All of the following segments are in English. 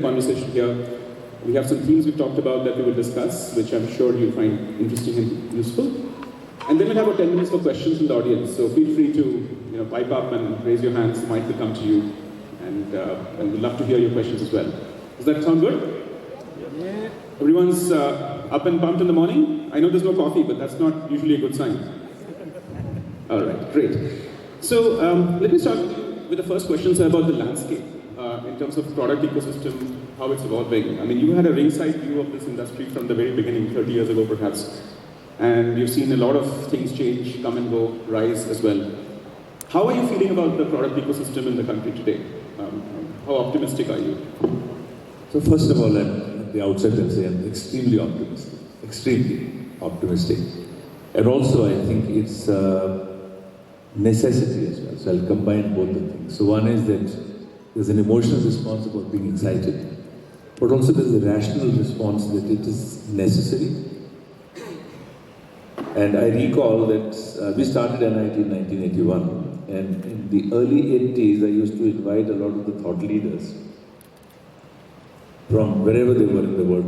conversation here. We have some themes we've talked about that we will discuss, which I'm sure you'll find interesting and useful. And then we'll have about 10 minutes for questions from the audience. So feel free to pipe up and raise your hands. The mic will come to you. And we'd love to hear your questions as well. Does that sound good? Yeah. Everyone's up and pumped in the morning? I know there's no coffee, but that's not usually a good sign. All right, great. So let me start with the first questions about the landscape in terms of product ecosystem, how it's evolving. I mean, you had a ringside view of this industry from the very beginning, 30 years ago perhaps, and you've seen a lot of things change, come and go, rise as well. How are you feeling about the product ecosystem in the country today? How optimistic are you? So first of all, at the outset, I'll say I'm extremely optimistic. And also, I think it's necessity as well. So I'll combine both the things. So one is that there's an emotional response about being excited, but also there's a rational response that it is necessary. And I recall that we started NIIT in 1981, and in the early 80s, I used to invite a lot of the thought leaders from wherever they were in the world,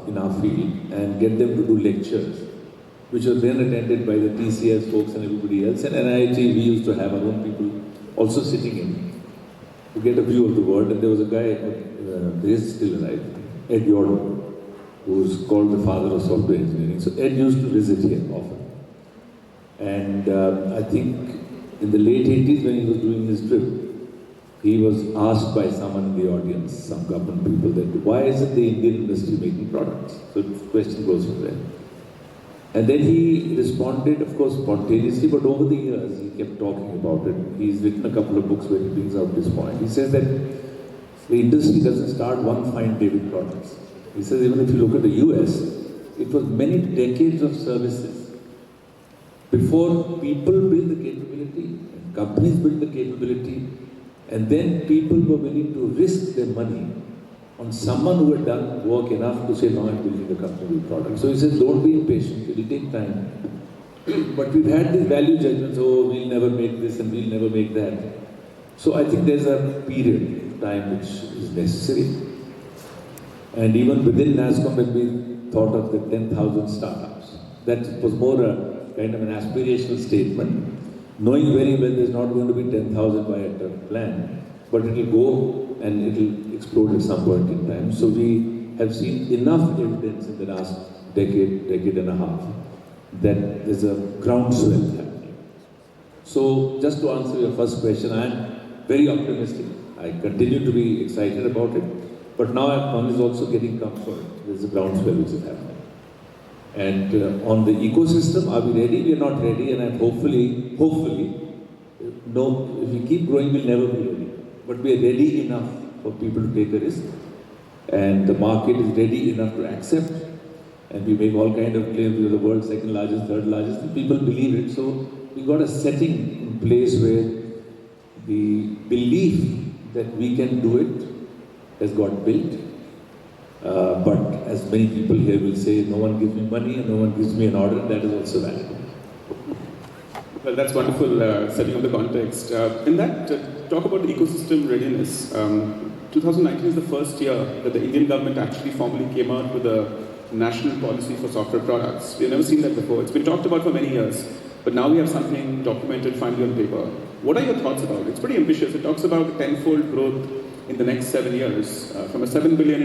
in our field, and get them to do lectures, which were then attended by the TCS folks and everybody else. And NIIT, we used to have our own people also sitting in to get a view of the world. And there was a guy, there is still alive, Ed Jordan, who's called the father of software engineering. So Ed used to visit here often. And I think in the late 80s when he was doing his trip, he was asked by someone in the audience, some government people, that why isn't the Indian industry making products? So the question goes from there. And then he responded, of course, spontaneously, but over the years he kept talking about it. He's written a couple of books where he brings out this point. He says that the industry doesn't start one fine day with products. He says even if you look at the US, it was many decades of services before people build the capability and companies build the capability, and then people were willing to risk their money on someone who had done work enough to say, no, I'm building a company with products. So he says, don't be impatient, it will take time. But we've had these value judgments, oh, we'll never make this and we'll never make that. So I think there's a period of time which is necessary. And even within NASSCOM, when we thought of the 10,000 startups, that was more a kind of an aspirational statement, knowing very well there's not going to be 10,000 by a plan, but it will go and it will explode at some point in time. So we have seen enough evidence in the last decade and a half, that there's a groundswell happening. So just to answer your first question, I am very optimistic. I continue to be excited about it, but now one is also getting comfort. There's a groundswell which is happening. And on the ecosystem, are we ready? We are not ready, and I'm hopefully, no, if we keep growing, we'll never be ready. But we are ready enough for people to take a risk, and the market is ready enough to accept, and we make all kind of claims, we are the world's second largest, third largest, and people believe it. So we got a setting in place where the belief that we can do it has got built. But as many people here will say, no one gives me money and no one gives me an order, that is also valid. Well, that's wonderful setting of the context. In that, talk about the ecosystem readiness. 2019 is the first year that the Indian government actually formally came out with a national policy for software products. We've never seen that before. It's been talked about for many years, but now we have something documented finally on paper. What are your thoughts about it? It's pretty ambitious. It talks about a tenfold growth in the next 7 years, from a $7 billion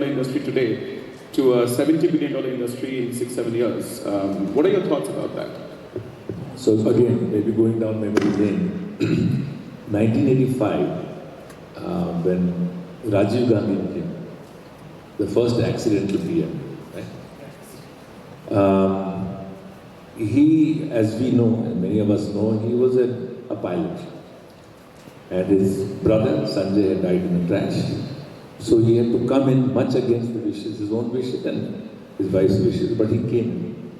industry today to a $70 billion industry in 6-7 years. What are your thoughts about that? So again, maybe going down memory lane, 1985, when Rajiv Gandhi became the first accidental PM, right? He, as we know, and many of us know, he was a pilot. And his brother, Sanjay, had died in a crash. So he had to come in much against the wishes, his own wishes and his wife's wishes, but he came in.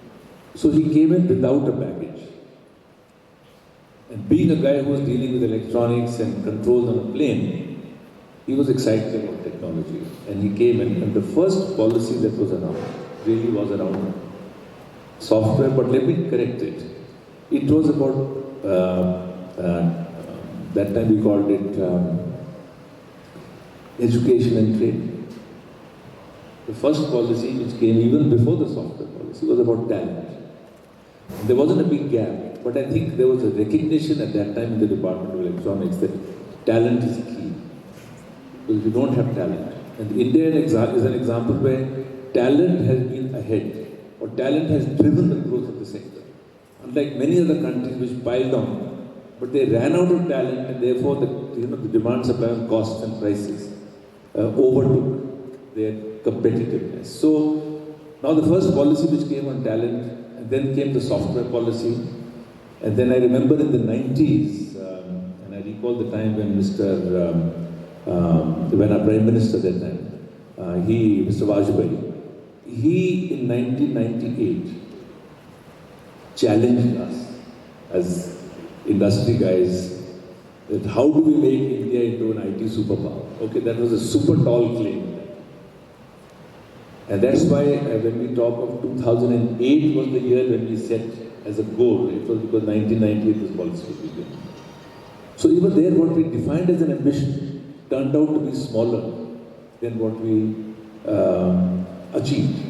So he came in without a baggage. And being a guy who was dealing with electronics and controls on a plane, he was excited about technology. And he came in, and the first policy that was announced really was around software, but let me correct it. It was about, that time we called it education and training. The first policy which came even before the software policy was about talent. There wasn't a big gap, but I think there was a recognition at that time in the Department of Electronics that talent is key. Because if you don't have talent, and India is an example where talent has been ahead, or talent has driven the growth of the sector. Unlike many other countries which piled on, but they ran out of talent, and therefore the demand supply on costs and prices overtook their competitiveness. So now the first policy which came on talent, and then came the software policy, and then I remember in the 90s, and I recall the time when when our Prime Minister at that time, Mr. Vajpayee, he in 1998 challenged us as industry guys that how do we make India into an IT superpower? Okay, that was a super tall claim. And that's why when we talk of 2008 was the year when we set as a goal, it was because 1998 was policy period. So even there what we defined as an ambition turned out to be smaller than what we achieved.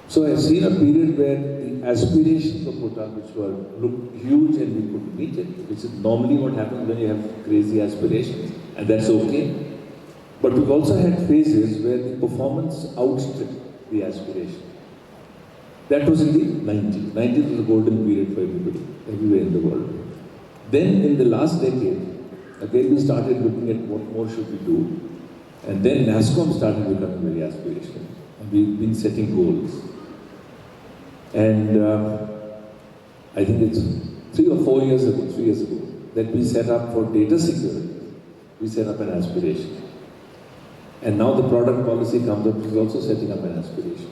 So I've seen a period where the aspirations were put up which looked huge and we couldn't meet it, which is normally what happens when you have crazy aspirations, and that's okay. But we've also had phases where the performance outstripped the aspiration. That was in the 90s. 90s was a golden period for everybody, everywhere in the world. Then in the last decade, again we started looking at what more should we do. And then NASSCOM started becoming very aspirational. And we've been setting goals. And I think it's 3 or 4 years ago, that we set up for data security. We set up an aspiration. And now the product policy comes up, which is also setting up an aspiration.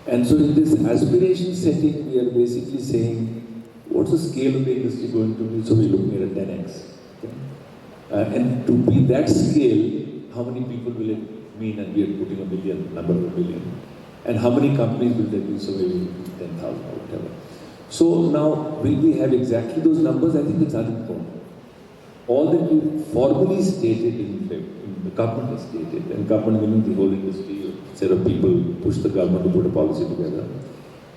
And so in this aspiration setting, we are basically saying, what's the scale of the industry going to be? So we're looking at a 10x. Okay? And to be that scale, how many people will it mean? And we are putting a million, number of a million. And how many companies will there be? So maybe 10,000 or whatever. So now, will we have exactly those numbers? I think it's unimportant. All that we formally stated in the government has stated, and government meaning the whole industry, a set of people push the government to put a policy together,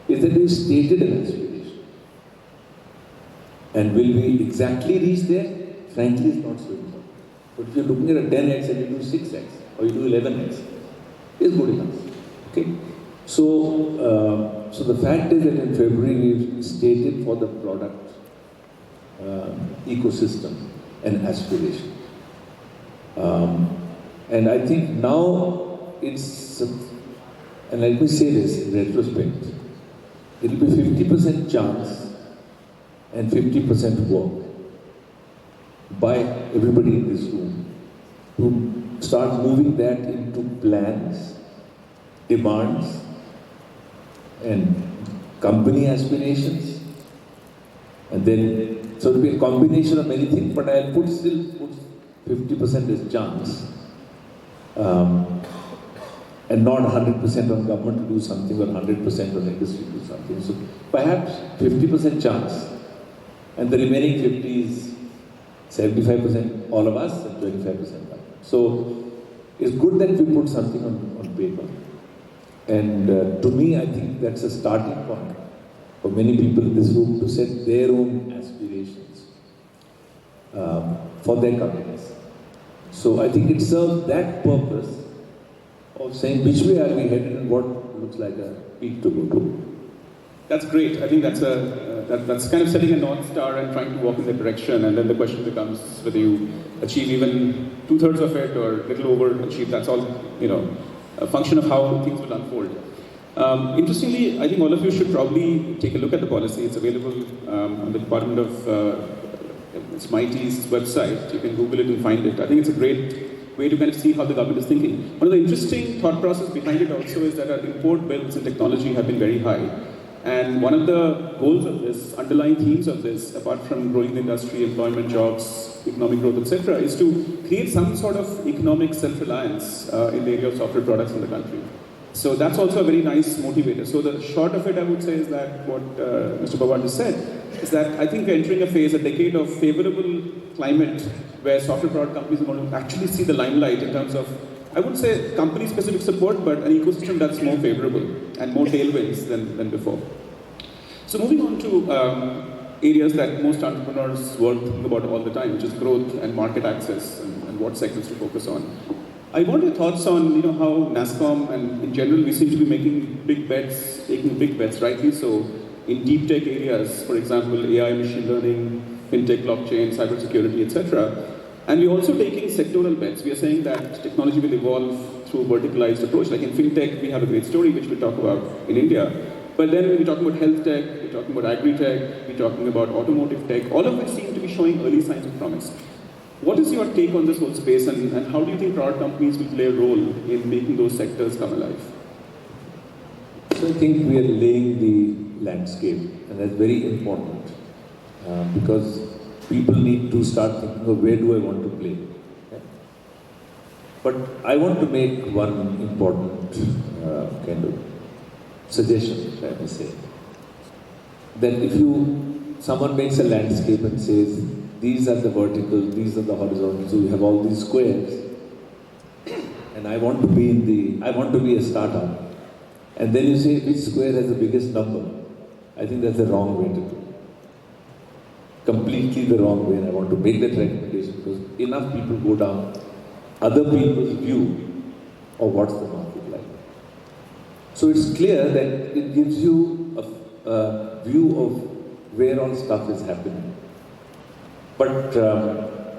is that we've stated an aspiration. And will we exactly reach there? Frankly, it's not so important. But if you're looking at a 10x and you do 6x, or you do 11x, it's good enough. Okay? So, so the fact is that in February we stated for the product ecosystem an aspiration. And I think now it's, and let me say this in retrospect, it will be 50% chance and 50% work by everybody in this room to start moving that into plans, demands, and company aspirations. And then, so it will be a combination of many things, but I'll still put 50% as chance. And not 100% on government to do something or 100% on industry to do something. So perhaps 50% chance, and the remaining 50 is 75% all of us and 25% government. So it's good that we put something on paper. And to me, I think that's a starting point for many people in this room to set their own aspirations for their companies. So I think it serves that purpose of saying which way are we headed and what looks like a peak to go to. That's great. I think that's that's kind of setting a North Star and trying to walk in that direction, and then the question becomes whether you achieve even 2/3 of it or a little over achieve. That's all, a function of how things will unfold. Interestingly, I think all of you should probably take a look at the policy. It's available on the Department of it's MIT's website. You can Google it and find it. I think it's a great way to kind of see how the government is thinking. One of the interesting thought process behind it also is that our import bills and technology have been very high. And one of the goals of this, underlying themes of this, apart from growing the industry, employment, jobs, economic growth, etc., is to create some sort of economic self-reliance in the area of software products in the country. So that's also a very nice motivator. So the short of it, I would say, is that what Mr. Pawar just said, is that I think we're entering a phase, a decade of favorable climate where software product companies are going to actually see the limelight in terms of, I would say, company-specific support, but an ecosystem that's more favorable and more tailwinds than before. So moving on to areas that most entrepreneurs work about all the time, which is growth and market access and what segments to focus on. I want your thoughts on how NASSCOM and in general we seem to be making big bets, taking big bets, rightly so, in deep tech areas, for example, AI, machine learning, fintech, blockchain, cybersecurity, etc. And we're also taking sectoral bets. We are saying that technology will evolve through a verticalized approach. Like in fintech, we have a great story which we'll talk about in India. But then we're talking about health tech, we're talking about agri-tech, we're talking about automotive tech, all of which seem to be showing early signs of promise. What is your take on this whole space, and how do you think product companies will play a role in making those sectors come alive? So I think we are laying the landscape, and that's very important because people need to start thinking of where do I want to play. Okay? But I want to make one important kind of suggestion, I may say, that if someone makes a landscape and says, these are the verticals, these are the horizontals, so we have all these squares, and I want to be a startup, and then you say, which square has the biggest number? I think that's the wrong way to do it. Completely the wrong way, and I want to make that recommendation because enough people go down other people's view of what's the market like. So it's clear that it gives you a view of where all stuff is happening. But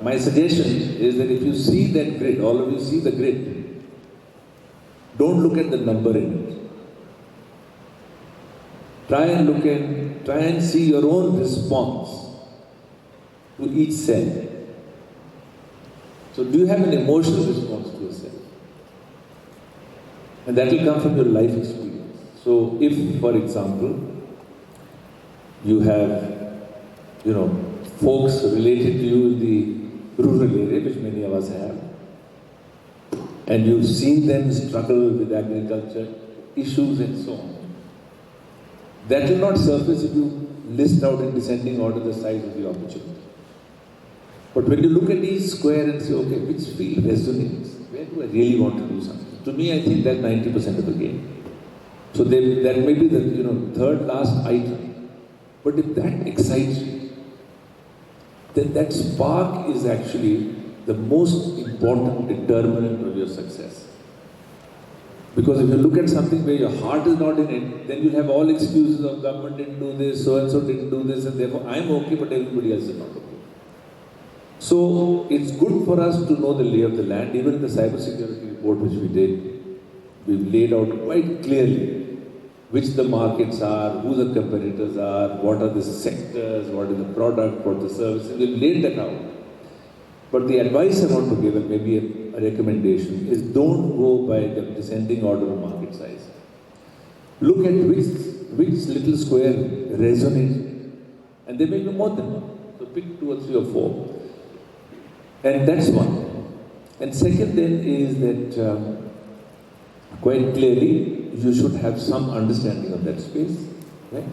my suggestion is that if you see that grid, all of you see the grid, don't look at the number in it. Try and see your own response to each cell. So do you have an emotional response to a cell? And that will come from your life experience. So if, for example, you have, folks related to you in the rural area, which many of us have, and you've seen them struggle with agriculture issues and so on, that will not surface if you list out in descending order the size of the opportunity. But when you look at each square and say, okay, which field resonates? Where do I really want to do something? To me, I think that's 90% of the game. So that may be the third last item. But if that excites you, then that spark is actually the most important determinant of your success. Because if you look at something where your heart is not in it, then you'll have all excuses of government didn't do this, so-and-so didn't do this, and therefore I'm okay, but everybody else is not okay. So it's good for us to know the lay of the land. Even in the cybersecurity report which we did, we've laid out quite clearly which the markets are, who the competitors are, what are the sectors, what is the product, what the service. We've laid that out. But the advice I want to give, and maybe a recommendation, is don't go by the descending order of market size. Look at which little square resonates, and there may be more than one. So pick 2 or 3 or 4. And that's one. And second then is that quite clearly you should have some understanding of that space, right?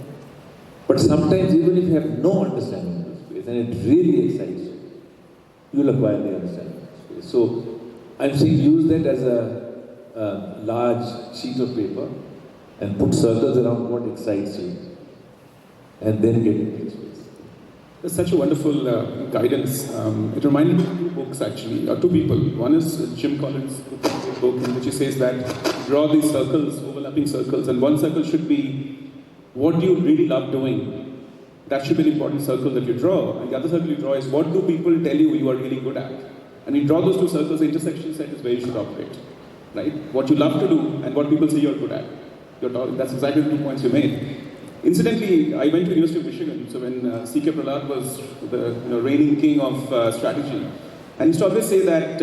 But sometimes even if you have no understanding of the space and it really excites you, you'll acquire the understanding of the space. So I'm saying use that as a large sheet of paper and put circles around what excites you and then get into the space. That's such a wonderful guidance. It reminded me of 2 books actually, or 2 people. One is Jim Collins' book in which he says that draw these circles, overlapping circles, and one circle should be what do you really love doing. That should be the important circle that you draw. And the other circle you draw is what do people tell you are really good at. And you draw those 2 circles, the intersection set is where you should operate. Right? What you love to do and what people say you're good at. That's exactly the 2 points you made. Incidentally, I went to the University of Michigan, so when C.K. Prahlad was the reigning king of strategy, and he used to always say that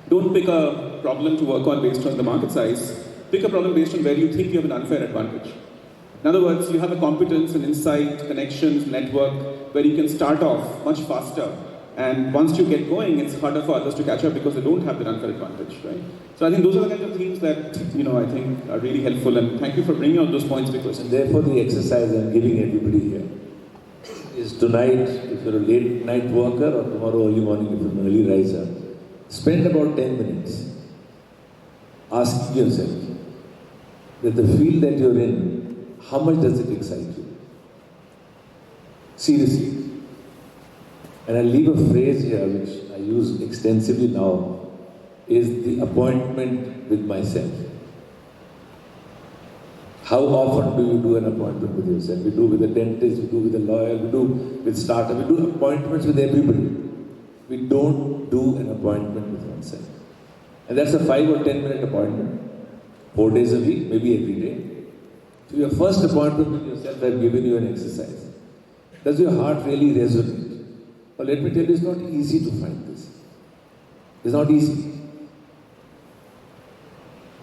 don't pick a problem to work on based on the market size, pick a problem based on where you think you have an unfair advantage. In other words, you have a competence, an insight, connections, network, where you can start off much faster And once you get going, it's harder for others to catch up because they don't have that unfair advantage, right? So I think those are the kinds of themes that, I think are really helpful. And thank you for bringing out those points because... And therefore the exercise I'm giving everybody here is tonight, if you're a late night worker, or tomorrow early morning if you're an early riser, spend about 10 minutes asking yourself that the field that you're in, how much does it excite you? Seriously. And I leave a phrase here which I use extensively now, is the appointment with myself. How often do you do an appointment with yourself? We do with a dentist, we do with a lawyer, we do with startup, we do appointments with everybody. We don't do an appointment with oneself. And that's a 5 or 10 minute appointment, 4 days a week, maybe every day. So your first appointment with yourself, I've given you an exercise. Does your heart really resonate? Well, let me tell you, it's not easy to find this. It's not easy.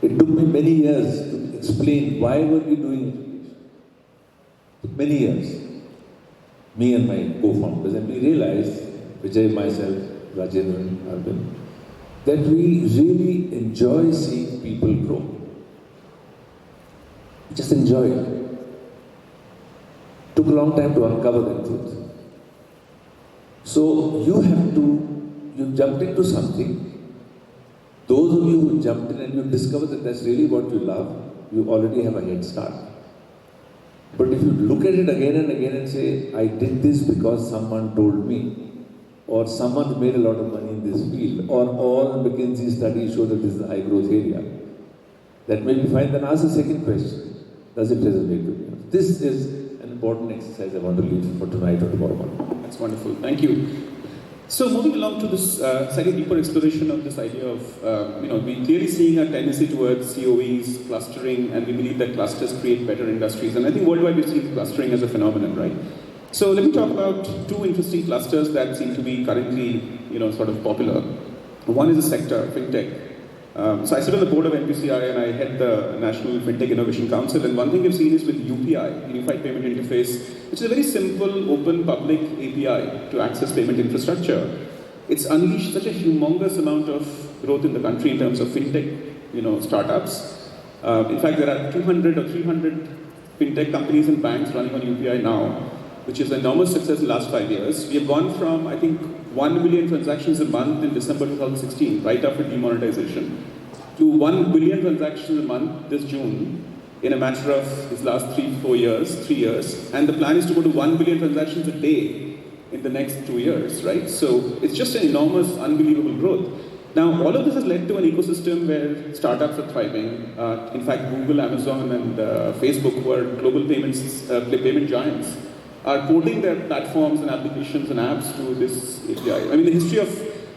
It took me many years to explain why were we doing education. It took many years. Me and my co-founders, and we realized, Vijay, myself, Rajendra, Arvind, that we really enjoy seeing people grow. We just enjoy it. Took a long time to uncover that truth. So you jumped into something. Those of you who jumped in and you discover that that's really what you love, you already have a head start. But if you look at it again and again and say, I did this because someone told me, or someone made a lot of money in this field, or all McKinsey studies show that this is a high growth area, that may be fine. Then ask the second question, does it resonate with you? This is an important exercise I want to leave for tonight or tomorrow morning. That's wonderful, thank you. So moving along to this slightly deeper exploration of this idea of, we're clearly seeing a tendency towards COEs, clustering, and we believe that clusters create better industries. And I think worldwide we've seen clustering as a phenomenon, right? So let me talk about two interesting clusters that seem to be currently, sort of popular. One is the sector, fintech. So I sit on the board of NPCI and I head the National Fintech Innovation Council, and one thing we've seen is with UPI, Unified Payment Interface, which is a very simple, open, public API to access payment infrastructure. It's unleashed such a humongous amount of growth in the country in terms of fintech, startups. In fact, there are 200 or 300 fintech companies and banks running on UPI now, which is an enormous success in the last 5 years. We have gone from, I think, 1 million transactions a month in December 2016, right after demonetization, to 1 billion transactions a month this June, in a matter of these last 3 years. And the plan is to go to 1 billion transactions a day in the next 2 years, right? So it's just an enormous, unbelievable growth. Now, all of this has led to an ecosystem where startups are thriving. In fact, Google, Amazon, and Facebook, who are global payment giants, are porting their platforms and applications and apps to this API. I mean, the history of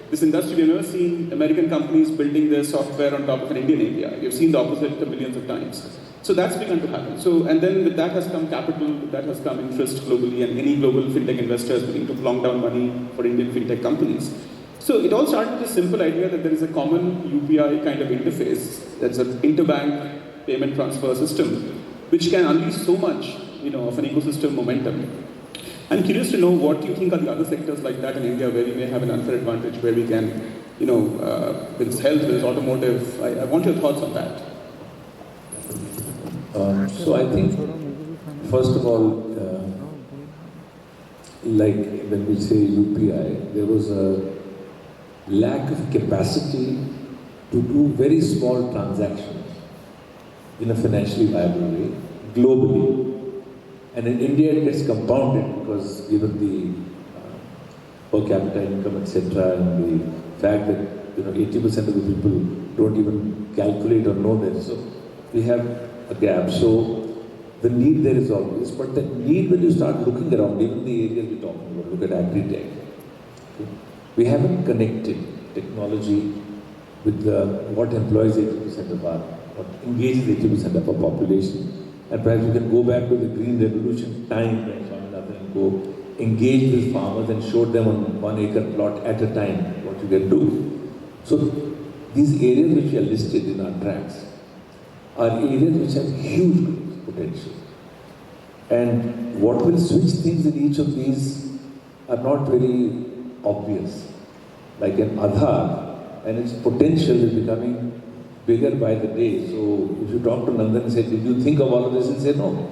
this industry, we've never seen American companies building their software on top of an Indian API. We've seen the opposite millions of times. So that's begun to happen. So, and then with that has come capital, with that has come interest globally, and any global fintech investors willing to plonk down money for Indian fintech companies. So it all started with a simple idea that there is a common UPI kind of interface, that's an interbank payment transfer system, which can unleash so much, of an ecosystem momentum. I'm curious to know what you think are the other sectors like that in India where we may have an unfair advantage, where we can, with its health, with its automotive. I want your thoughts on that. So I think, first of all, like when we say UPI, there was a lack of capacity to do very small transactions in a financially viable way, globally. And in India it gets compounded because given the per capita income, etc., and the fact that 80% of the people don't even calculate or know that. So we have a gap. So the need there is obvious, but the need when you start looking around, even the areas we're talking about, look at agri-tech. Okay? We haven't connected technology with what employs 80% of what engages 80% of our population. And perhaps we can go back to the Green Revolution time when Swaminathan go engage with farmers and showed them on 1 acre plot at a time what you can do. So these areas which are listed in our tracks are areas which have huge potential. And what will switch things in each of these are not very obvious, like an Aadhaar, and its potential is becoming bigger by the day. So if you talk to Nandan and say, did you think of all of this? He'll say, no.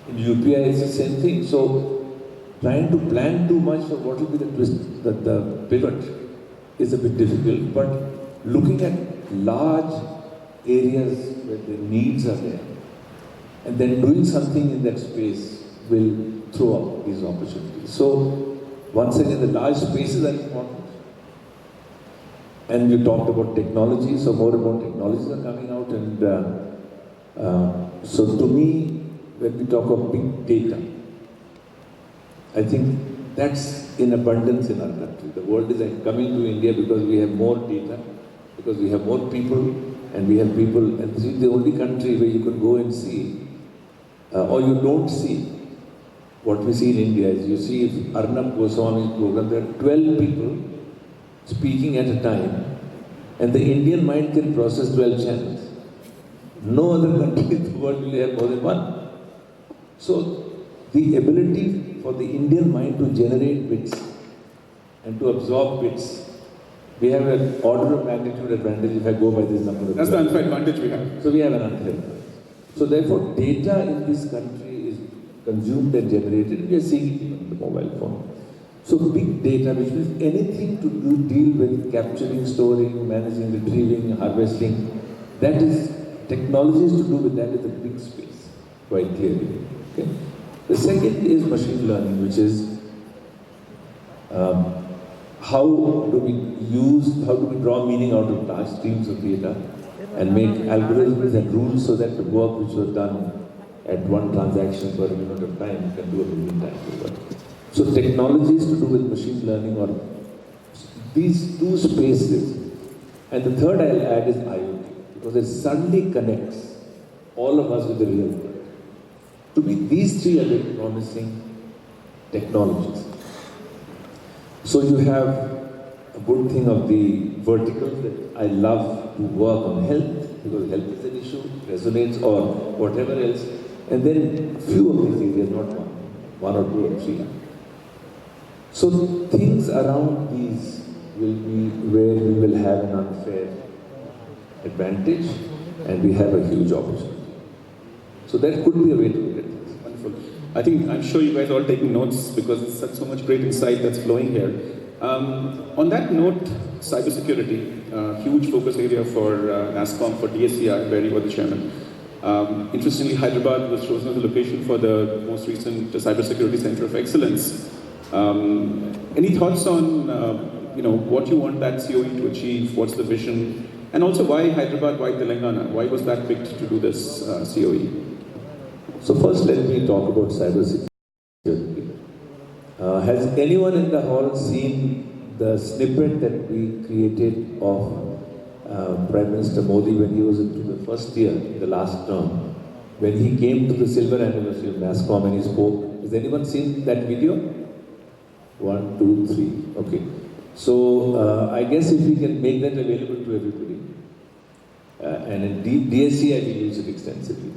In UPI, it's the same thing. So trying to plan too much for what will be the twist, the pivot is a bit difficult, but looking at large areas where the needs are there, and then doing something in that space will throw up these opportunities. So once again, the large spaces are important. And you talked about technology, so more and more technologies are coming out, and so to me, when we talk of big data, I think that's in abundance in our country. The world is like coming to India because we have more data, because we have more people, and we have people, and this is the only country where you can go and see, or you don't see. What we see in India is, you see if Arnab Goswami's program, there are 12 people speaking at a time, and the Indian mind can process 12 channels. No other country in the world will have more than one. So the ability for the Indian mind to generate bits and to absorb bits, we have an order of magnitude advantage if I go by this number of That's the unfair advantage we have. So we have an unfair advantage. So therefore, data in this country is consumed and generated. We are seeing it on the mobile phone. So big data, which means anything to deal with capturing, storing, managing, retrieving, harvesting, that is, technologies to do with that is a big space, quite clearly. Okay? The second is machine learning, which is how do we draw meaning out of large streams of data and make algorithms and rules so that the work which was done at one transaction per unit of time can do a million times over. So technologies to do with machine learning, or these two spaces. And the third I'll add is IoT, because it suddenly connects all of us with the real world. To me, these three are very promising technologies. So you have a good thing of the verticals that I love to work on health, because health is an issue, resonates, or whatever else. And then few of these areas, not one or two or three. So things around these will be where we will have an unfair advantage, and we have a huge opportunity. So that could be a way to look at things. Wonderful. I'm sure you guys are all taking notes because it's such so much great insight that's flowing here. On that note, cybersecurity, huge focus area for NASSCOM, for DSCI, where you were the chairman. Interestingly, Hyderabad was chosen as the location for the most recent Cybersecurity Center of Excellence. Any thoughts on what you want that COE to achieve? What's the vision? And also, why Hyderabad? Why Telangana? Why was that picked to do this COE? So first, let me talk about cybersecurity. Has anyone in the hall seen the snippet that we created of Prime Minister Modi when he was into the first year, the last term, when he came to the silver anniversary of NASSCOM and he spoke? Has anyone seen that video? 1, 2, 3. Okay. So I guess if we can make that available to everybody, and in DSCI we use it extensively.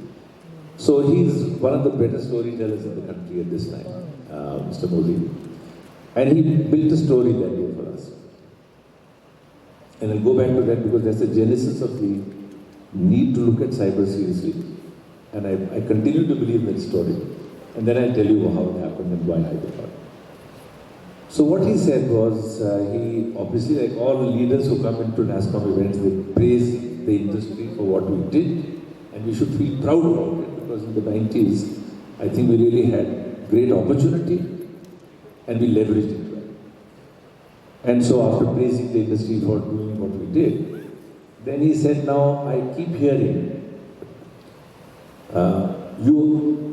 So he's one of the better storytellers in the country at this time, Mr. Modi. And he built a story that way for us. And I'll go back to that because that's the genesis of the need to look at cyber seriously. And I continue to believe that story. And then I'll tell you how it happened and why I did it. So what he said was, he obviously, like all the leaders who come into NASSCOM events, they praise the industry for what we did, and we should feel proud about it, because in the 90s, I think we really had great opportunity, and we leveraged it well. And so after praising the industry for doing what we did, then he said, now I keep hearing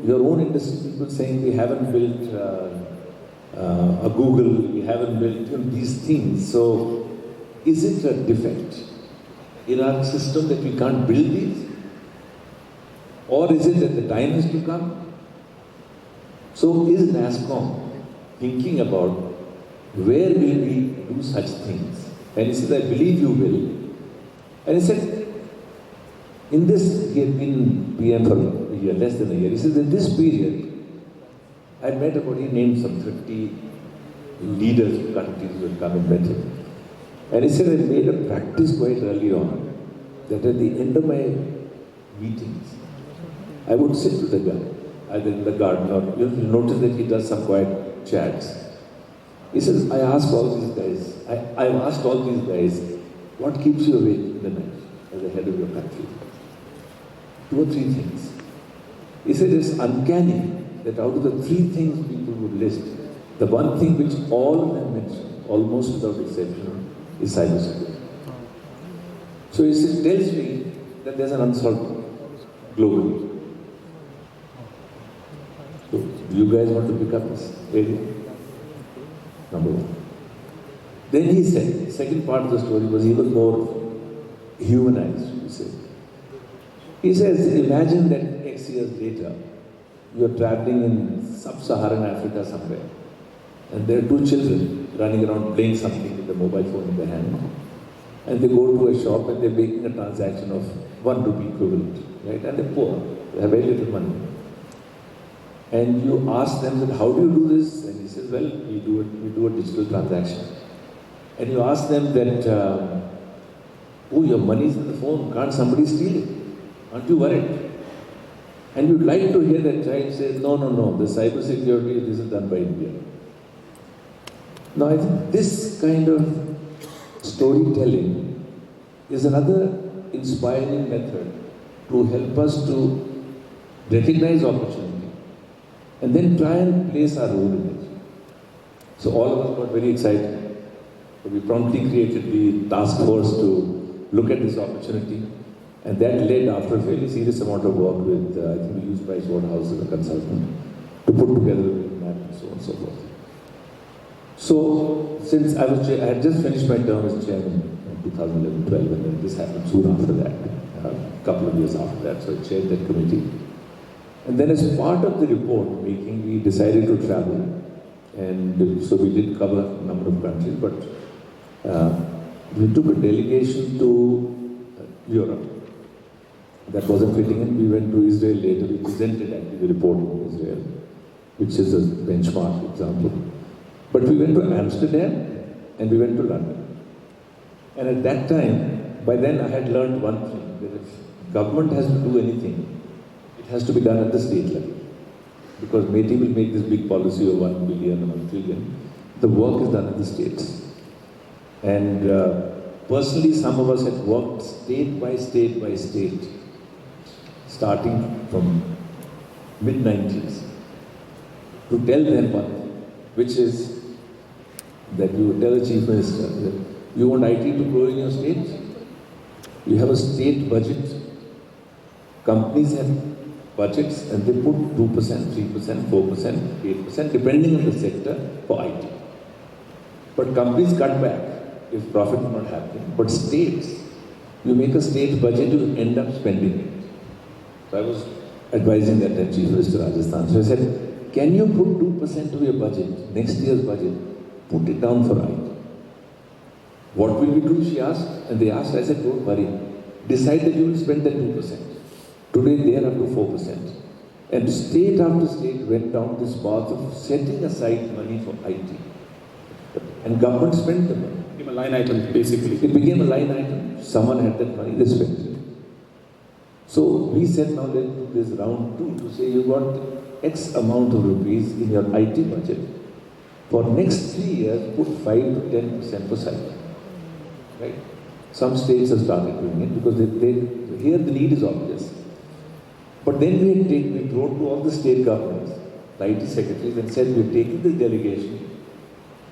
your own industry people saying we haven't built a Google, we haven't built these things. So is it a defect in our system that we can't build these? Or is it that the time has to come? So is NASSCOM thinking about where will we do such things? And he said, I believe you will. And he said, in this, he had been PM for a year, less than a year. He said, in this period, I met about, he named some 30 leaders of countries will come and met him. And he said, I made a practice quite early on that at the end of my meetings, I would sit with the guy, either in the garden or you'll notice that he does some quiet chats. He says, I asked all these guys, I've asked all these guys, what keeps you awake in the night as the head of your country? 2 or 3 things. He said, it's uncanny that out of the 3 things people would list, the one thing which all of them mentioned, almost without exception, is cybersecurity. So he said, tells me that there's an unsolved problem globally. So, do you guys want to pick up this area? Number 1. Then he said, the second part of the story was even more humanized, you say. He says, imagine that X years later, you're traveling in sub-Saharan Africa somewhere, and there are 2 children running around playing something with a mobile phone in their hand, and they go to a shop and they're making a transaction of 1 rupee equivalent, right? And they're poor, they have very little money. And you ask them, that, how do you do this? And he says, well, we do a digital transaction. And you ask them that, oh, your money's in the phone, can't somebody steal it? Aren't you worried? And you'd like to hear that child say, no, the cyber security, this is done by India. Now, I think this kind of storytelling is another inspiring method to help us to recognize opportunity and then try and place our role in it. So all of us got very excited. So we promptly created the task force to look at this opportunity, and that led, after a fairly serious amount of work with, I think we used Pricewaterhouse as a consultant, to put together a map and so on and so forth. So, since I had just finished my term as chairman in 2011-12, and then this happened soon after that, a couple of years after that, so I chaired that committee. And then as part of the report making, we decided to travel, and so we did cover a number of countries, but we took a delegation to Europe. That wasn't fitting in. We went to Israel later. We presented actually the report in Israel, which is a benchmark example. But we went to Amsterdam and we went to London. And at that time, by then I had learned one thing, that if government has to do anything, it has to be done at the state level. Because MeitY will make this big policy of 1 billion or 1 trillion. The work is done at the states. And personally, some of us had worked state by state by state, starting from mid-90s, to tell them one thing, which is that you would tell the Chief Minister that you want IT to grow in your state, you have a state budget, companies have budgets and they put 2%, 3%, 4%, 8%, depending on the sector for IT. But companies cut back if profit is not happening. But states, you make a state budget, you end up spending it. So I was advising that at Chief Minister Rajasthan. So I said, can you put 2% of your budget, next year's budget, put it down for IT? What will we do, she asked. And they asked, I said, don't worry. Decide that you will spend that 2%. Today they are up to 4%. And state after state went down this path of setting aside money for IT. And government spent the money. It became a line item, basically. It became a line item. Someone had that money, they spent it. So we said, now let's do this round 2 to say you got X amount of rupees in your IT budget. For next 3 years, put 5 to 10% for cyber. Right? Some states have started doing it because here the need is obvious. But then we wrote to all the state governments, the IT secretaries, and said, we're taking this delegation,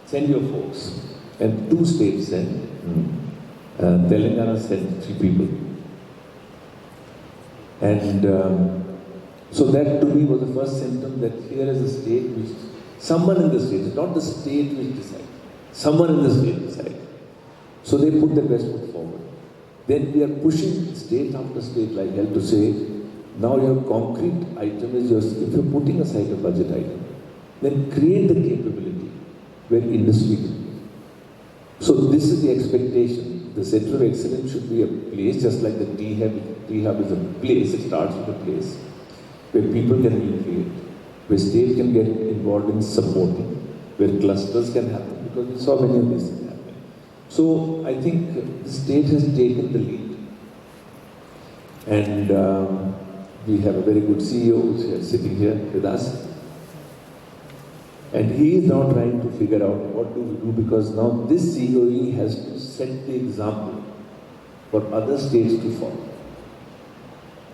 send your folks. And 2 states sent, Telangana sent 3 people. And so that to me was the first symptom that here is a state which, someone in the state, it's not the state which decides, someone in the state decides. So they put their best foot forward. Then we are pushing state after state like hell to say, now your concrete item is yours. If you're putting aside a budget item, then create the capability where industry can be. So this is the expectation. The Center of Excellence should be a place, just like the T-Hub is a place, it starts with a place, where people can be created, where state can get involved in supporting, where clusters can happen, because we saw many of these things happen. So I think the state has taken the lead, and we have a very good CEO who's here, sitting here with us. And he is now trying to figure out what do we do, because now this COE has to set the example for other states to follow.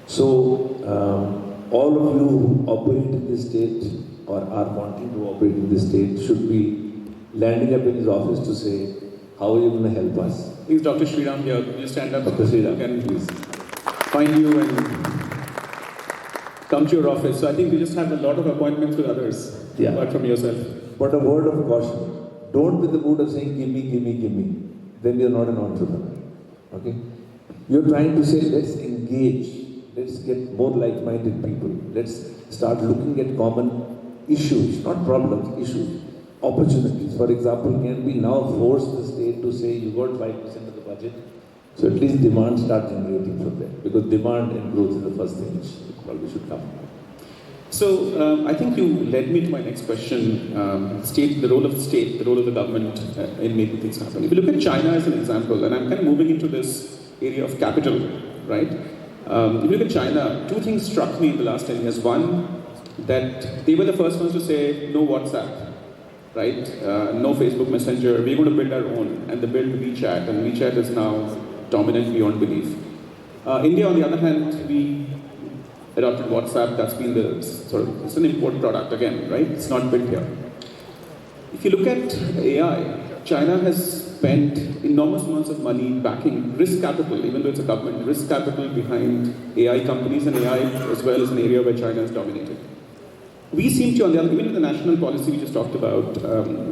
So all of you who operate in this state or are wanting to operate in this state should be landing up in his office to say, how are you going to help us? Please, Dr. Sriram here. Will you stand up? Dr. Sriram, can please find you and come to your office. So I think we just have a lot of appointments with others, apart from yourself. But a word of caution, don't be the mood of saying, give me, give me, give me. Then you're not an entrepreneur. Okay? You're trying to say, let's engage. Let's get more like-minded people. Let's start looking at common issues, not problems, issues, opportunities. For example, can we now force the state to say, you got 5% of the budget, so at least demand starts generating from there. Because demand and growth is the first thing which probably should come. So I think you led me to my next question, the role of the state, the role of the government in making things happen. If you look at China as an example, and I'm kind of moving into this area of capital, right? If you look at China, two things struck me in the last 10 years. One, that they were the first ones to say, no WhatsApp, right? No Facebook Messenger, we're going to build our own, and they built WeChat, and WeChat is now dominant beyond belief. India, on the other hand, we adopted WhatsApp. That's been the it's an import product again, right? It's not built here. If you look at AI, China has spent enormous amounts of money backing risk capital, even though it's a government, risk capital behind AI companies, and AI as well is an area where China is dominated. We seem to, on the other, even in the national policy we just talked about,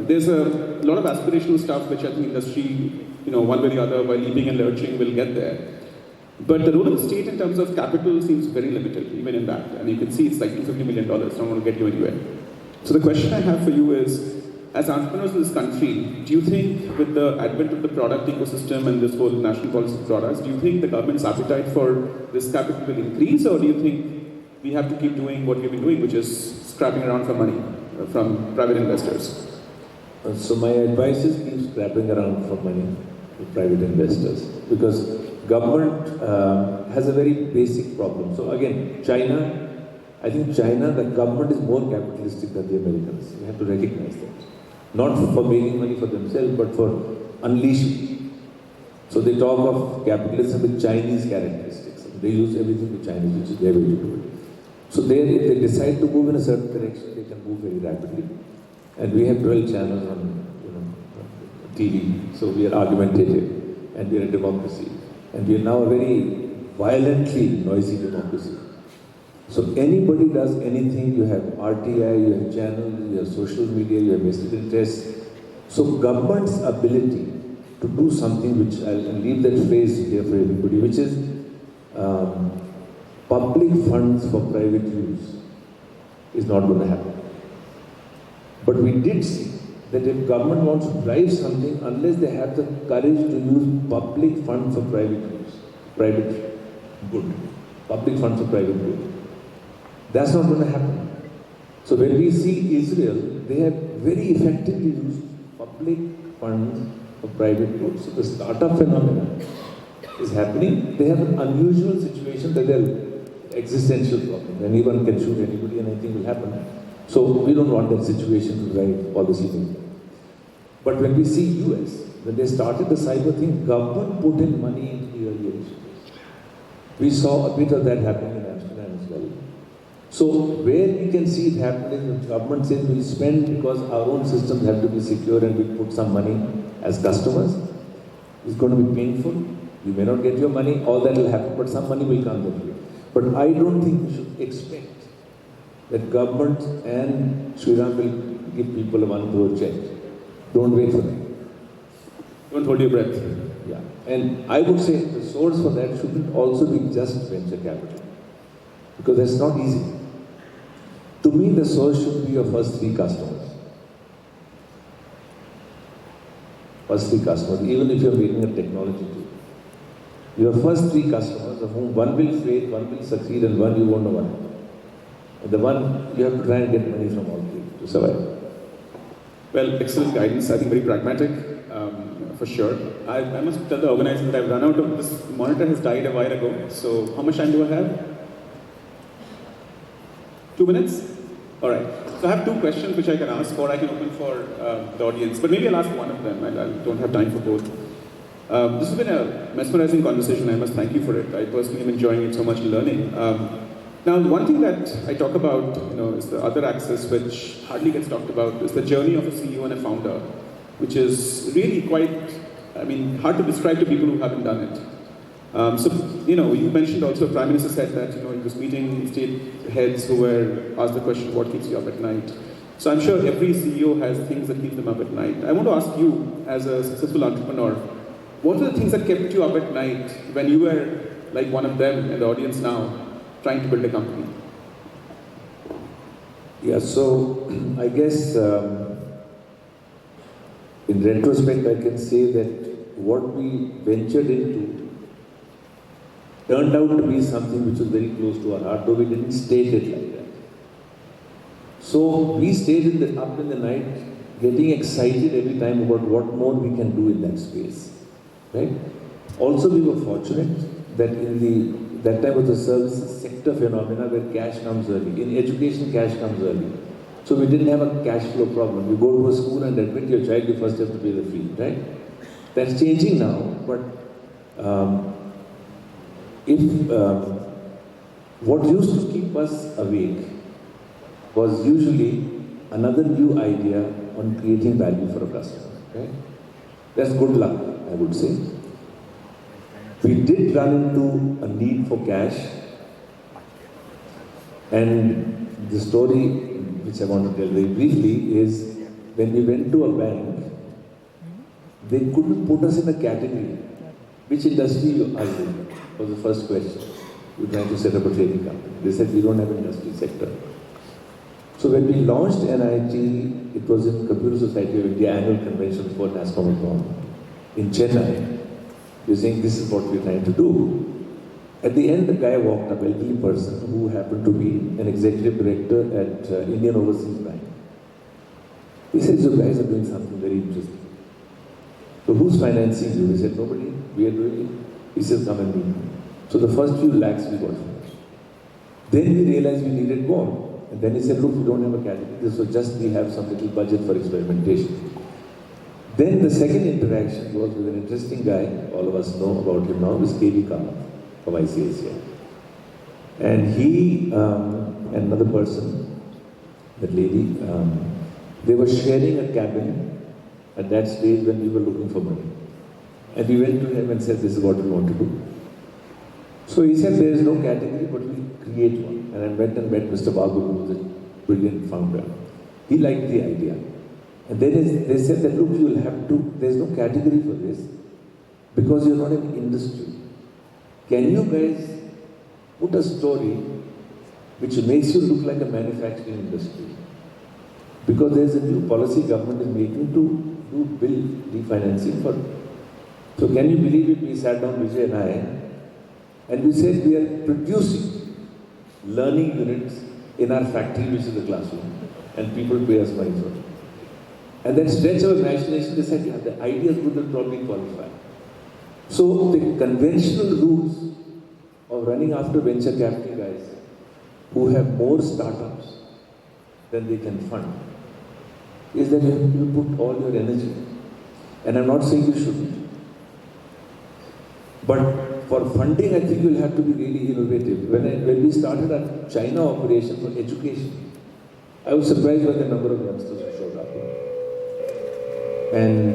there's a lot of aspirational stuff which I think industry, one way or the other, by leaping and lurching, will get there. But the role of the state in terms of capital seems very limited, even in that. And you can see it's like $250 million, it's not going to get you anywhere. So the question I have for you is, as entrepreneurs in this country, do you think with the advent of the product ecosystem and this whole national policy of products, do you think the government's appetite for risk capital will increase, or do you think we have to keep doing what we've been doing, which is scrapping around for money from private investors? So my advice is keep scrapping around for money with private investors, because government has a very basic problem. So again, I think China, the government is more capitalistic than the Americans. We have to recognize that. Not for making money for themselves, but for unleashing. So they talk of capitalism with Chinese characteristics. They use everything with Chinese, which is their way to do it. So if they decide to move in a certain direction, they can move very rapidly. And we have 12 channels on TV, so we are argumentative, and we are a democracy. And we are now a very violently noisy democracy. So anybody does anything, you have RTI, you have channels, you have social media, you have vested interests. So government's ability to do something, which I'll leave that phrase here for everybody, which is public funds for private use, is not going to happen. But we did see that if government wants to drive something, unless they have the courage to use public funds for private use, private good, public funds for private good, that's not going to happen. So when we see Israel, they have very effectively used public funds for private good. So the startup phenomenon is happening. They have an unusual situation that they're existential problem. Anyone can shoot anybody and anything will happen. So we don't want that situation to drive policy making. But when we see US, when they started the cyber thing, government put in money into the early initiatives. We saw a bit of that happening in Amsterdam as well. So where we can see it happening, the government says we'll spend because our own systems have to be secure and we put some money as customers. It's going to be painful. You may not get your money, all that will happen, but some money will come that way. But I don't think we should expect that government and Sriram will give people a 1 crore check. Don't wait for that. Don't hold your breath. Yeah. And I would say the source for that shouldn't also be just venture capital. Because that's not easy. To me, the source should be your first 3 customers. First 3 customers, even if you're making a technology tool. Your first 3 customers, of whom one will fail, one will succeed, and one you won't know what. And the one you have to try and get money from all 3 to survive. Well, excellent guidance. I think very pragmatic, for sure. I must tell the organizer that I've run out of this monitor has died a while ago. So how much time do I have? 2 minutes? All right. So I have 2 questions which I can ask, or I can open for the audience. But maybe I'll ask one of them. I don't have time for both. This has been a mesmerizing conversation. I must thank you for it. I personally am enjoying it so much and learning. Now, the one thing that I talk about, is the other axis, which hardly gets talked about, is the journey of a CEO and a founder, which is really quite, hard to describe to people who haven't done it. You mentioned also, Prime Minister said that, he was meeting state heads who were asked the question, what keeps you up at night? So I'm sure every CEO has things that keep them up at night. I want to ask you, as a successful entrepreneur, what are the things that kept you up at night when you were like one of them in the audience now, trying to build a company? Yeah, so I guess in retrospect I can say that what we ventured into turned out to be something which was very close to our heart, though we didn't state it like that. So we stayed up in the night getting excited every time about what more we can do in that space. Right? Also, we were fortunate that that time was the services sector phenomena where cash comes early. In education, cash comes early. So we didn't have a cash flow problem. You go to a school and admit your child, you first have to pay the fee, right? That's changing now, but what used to keep us awake was usually another new idea on creating value for a customer, right? That's good luck, I would say. We did run into a need for cash, and the story which I want to tell very briefly is when we went to a bank, they couldn't put us in a category. Which industry are you in? Was the first question. We were trying to set up a trading company. They said we don't have an industry sector. So when we launched NIIT, it was in Computer Society of India annual convention for NASSCOM in Chennai. We were saying this is what we're trying to do. At the end, the guy walked up, elderly person who happened to be an executive director at Indian Overseas Bank. He said, you guys are doing something very interesting. So who's financing you? We said, nobody, we are doing it. He said, come and meet me. So the first few lakhs we got. Then we realized we needed more. And then he said, look, we don't have a category, so just we have some little budget for experimentation. Then the second interaction was with an interesting guy, all of us know about him now, is K.V. Kamath of ICICI. And he and another person, that lady, they were sharing a cabin at that stage when we were looking for money. And we went to him and said, this is what we want to do. So he said, there is no category, but we create one. And I went and met Mr. Babu, who was a brilliant founder. He liked the idea. And then they said that, look, you will have to, there's no category for this, because you're not in the industry. Can you guys put a story which makes you look like a manufacturing industry? Because there's a new policy government is making to do bill refinancing for. So can you believe it? We sat down, Vijay and I, and we said we are producing learning units in our factory, which is the classroom, and people pay us money for it. And then stretch our imagination, they said, yeah, the idea is good, will probably qualify. So the conventional rules of running after venture capital guys who have more startups than they can fund is that you have to put all your energy. And I'm not saying you shouldn't. But for funding, I think you'll have to be really innovative. When we started our China operation for education, I was surprised by the number of youngsters who showed up. And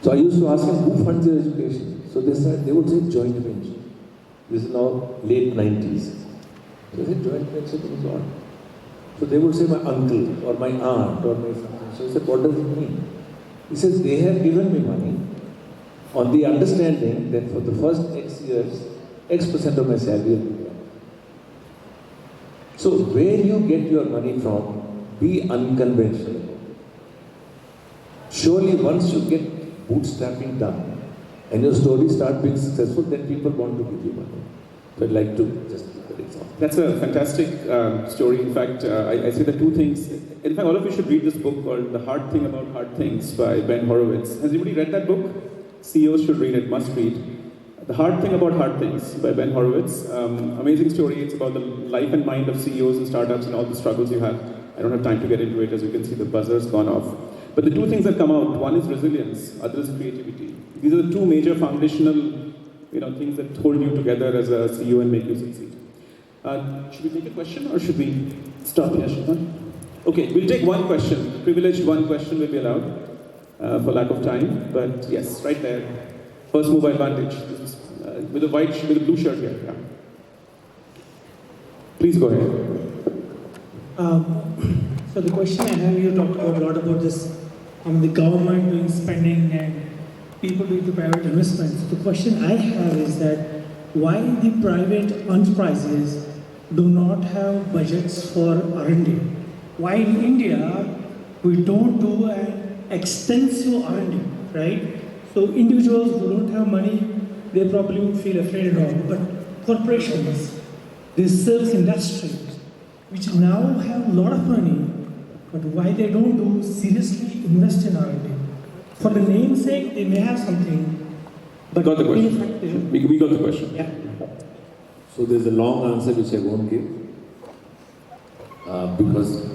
so I used to ask them, who funds your education? So they would say joint venture. This is now late 90s. So I said, joint venture goes on. So they would say, my uncle or my aunt or my something. So I said, what does it mean? He says, they have given me money on the understanding that for the first X years, X% of my salary will be gone. So where you get your money from, be unconventional. Surely once you get bootstrapping done and your story starts being successful, then people want to give you money. So I'd like to just That's a fantastic story. In fact, I say the two things. In fact, all of you should read this book called The Hard Thing About Hard Things by Ben Horowitz. Has anybody read that book? CEOs should read it, must read. The Hard Thing About Hard Things by Ben Horowitz. Amazing story. It's about the life and mind of CEOs and startups and all the struggles you have. I don't have time to get into it. As you can see, the buzzer's gone off. But the two things that come out, one is resilience, other is creativity. These are the two major foundational things that hold you together as a CEO and make you succeed. Should we take a question or should we stop here, Shaitan? Okay, we'll take one question. Privileged one question will be allowed for lack of time. But yes, right there. First mover advantage. This is, with a blue shirt here. Yeah. Please go ahead. So the question I have, you talked about a lot about this, the government doing spending and people doing the private investments. The question I have is that why the private enterprises do not have budgets for R&D? Why in India we don't do an extensive R&D, right? So individuals who don't have money, they probably would feel afraid and all. But corporations, these service industries, which now have a lot of money, but why they don't do seriously invest in R&D? For the name's sake, they may have something, but got the question. We got the question. Yeah. So there's a long answer which I won't give because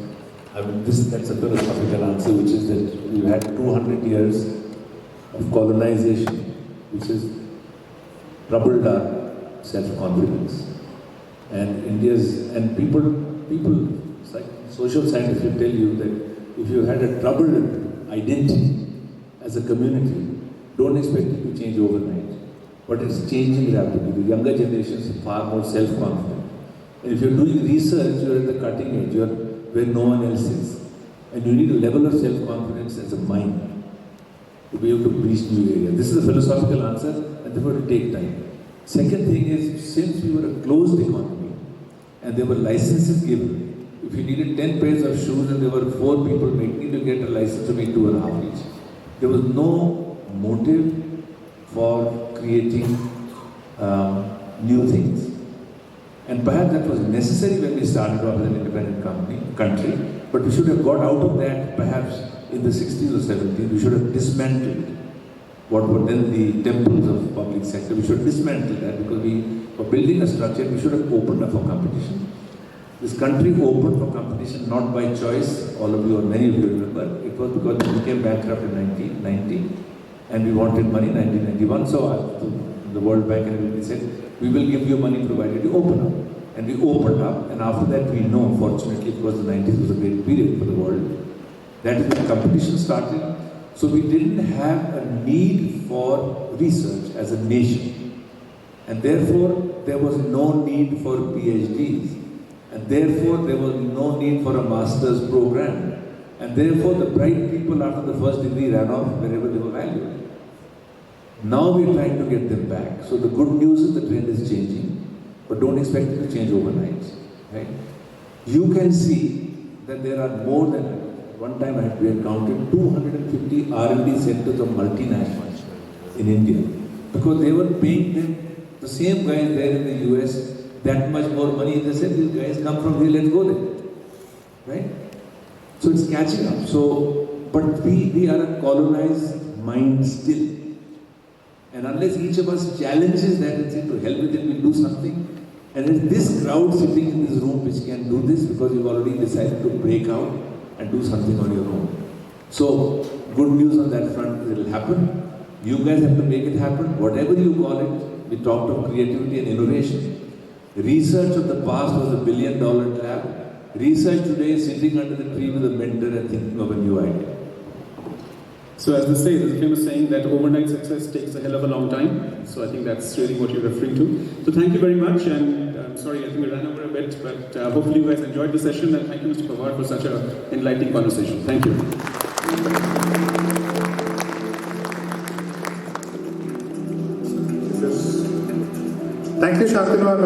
that's a philosophical answer, which is that we've had 200 years of colonization, which has troubled our self-confidence. And people, social scientists will tell you that if you had a troubled identity as a community, don't expect it to change overnight. But it's changing rapidly. The younger generations are far more self-confident. And if you're doing research, you're at the cutting edge, you're where no one else is. And you need a level of self-confidence as a mind to be able to breach new areas. This is a philosophical answer, and therefore it will take time. Second thing is, since we were a closed economy, and there were licenses given, if you needed 10 pairs of shoes and there were 4 people making to get a license to make 2.5 each, there was no motive for creating new things. And perhaps that was necessary when we started off as an independent country, but we should have got out of that perhaps in the 60s or 70s. We should have dismantled what were then the temples of public sector. We should dismantle that because we were building a structure. We should have opened up for competition. This country opened for competition not by choice. All of you or many of you remember, it was because we became bankrupt in 1990 and we wanted money in 1991. So the World Bank and everybody said, we will give you money provided you open up. And we opened up, and after that we know, fortunately, because the 90s was a great period for the world, that is when competition started. So we didn't have a need for research as a nation. And therefore, there was no need for PhDs. And therefore, there was no need for a master's program. And therefore, the bright people after the first degree ran off wherever they were valued. Now we're trying to get them back. So the good news is the trend is changing, but don't expect it to change overnight. Right? You can see that there are more than, one time we had counted 250 R&D centers of multinationals in India, because they were paying them, the same guys there in the US, that much more money. They said, these guys come from here, let's go there. Right? So it's catching up. So, but we are a colonized mind still. And unless each of us challenges that and say, to hell with it, we'll do something. And it's this crowd sitting in this room which can do this because you've already decided to break out and do something on your own. So, good news on that front, it will happen. You guys have to make it happen. Whatever you call it, we talked of creativity and innovation. Research of the past was $1 billion lab. Research today is sitting under the tree with a mentor and thinking of a new idea. So as they say, there's a famous saying that overnight success takes a hell of a long time. So I think that's really what you're referring to. So thank you very much, and I'm sorry, I think we ran over a bit, but hopefully you guys enjoyed the session, and thank you, Mr. Pawar, for such an enlightening conversation. Thank you. Thank you, Santanu.